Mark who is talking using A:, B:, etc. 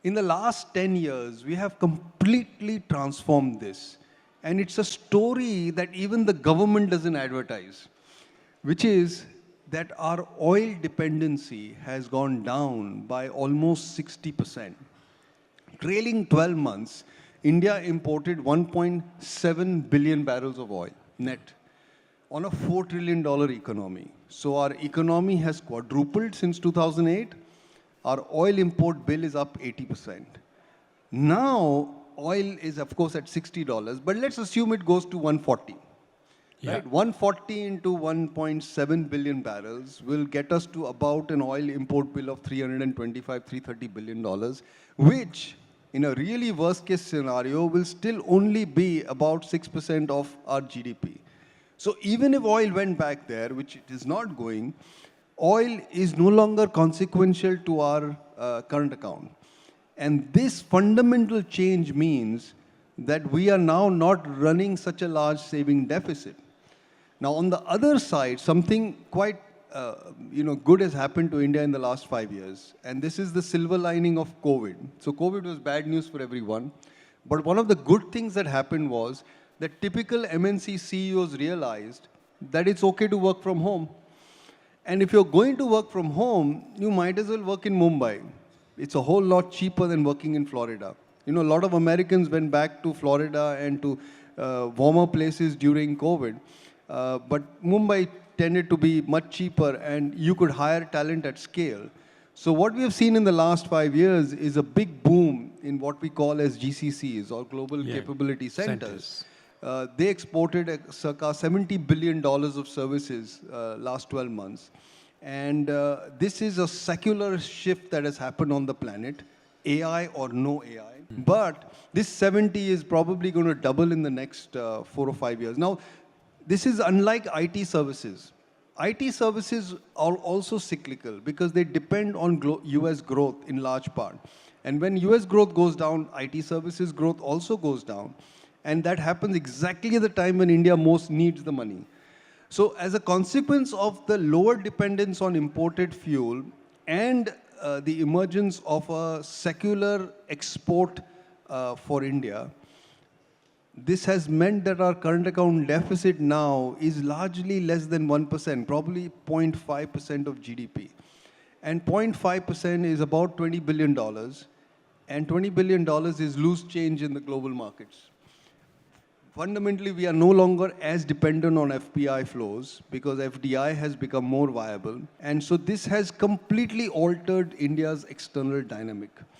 A: In the last 10 years, we have completely transformed this. And it's a story that even the government doesn't advertise, which is that our oil dependency has gone down by almost 60%. Trailing 12 months, India imported 1.7 billion barrels of oil net on a $4 trillion economy. So our economy has quadrupled since 2008. Our oil import bill is up 80%. Now, oil is, of course, at $60, but let's assume it goes to 140.
B: Yeah.
A: Right? 140 into 1.7 billion barrels will get us to about an oil import bill of 325, 330 billion dollars, which in a really worst case scenario will still only be about 6% of our GDP. So even if oil went back there, which it is not going, oil is no longer consequential to our current account. And this fundamental change means that we are now not running such a large saving deficit. Now, on the other side, something quite good has happened to India in the last 5 years. And this is the silver lining of COVID. So COVID was bad news for everyone. But one of the good things that happened was that typical MNC CEOs realized that it's okay to work from home. And if you're going to work from home, you might as well work in Mumbai. It's a whole lot cheaper than working in Florida. A lot of Americans went back to Florida and to warmer places during COVID. But Mumbai tended to be much cheaper and you could hire talent at scale. So what we have seen in the last 5 years is a big boom in what we call as GCCs or Global Capability Centers. They exported circa $70 billion of services last 12 months. And this is a secular shift that has happened on the planet, AI or no AI. But this 70 is probably going to double in the next 4 or 5 years. Now, this is unlike IT services. IT services are also cyclical because they depend on US growth in large part. And when US growth goes down, IT services growth also goes down. And that happens exactly at the time when India most needs the money. So as a consequence of the lower dependence on imported fuel and the emergence of a secular export for India, this has meant that our current account deficit now is largely less than 1%, probably 0.5% of GDP. And 0.5% is about $20 billion. And $20 billion is loose change in the global markets. Fundamentally, we are no longer as dependent on FPI flows because FDI has become more viable. And so this has completely altered India's external dynamic.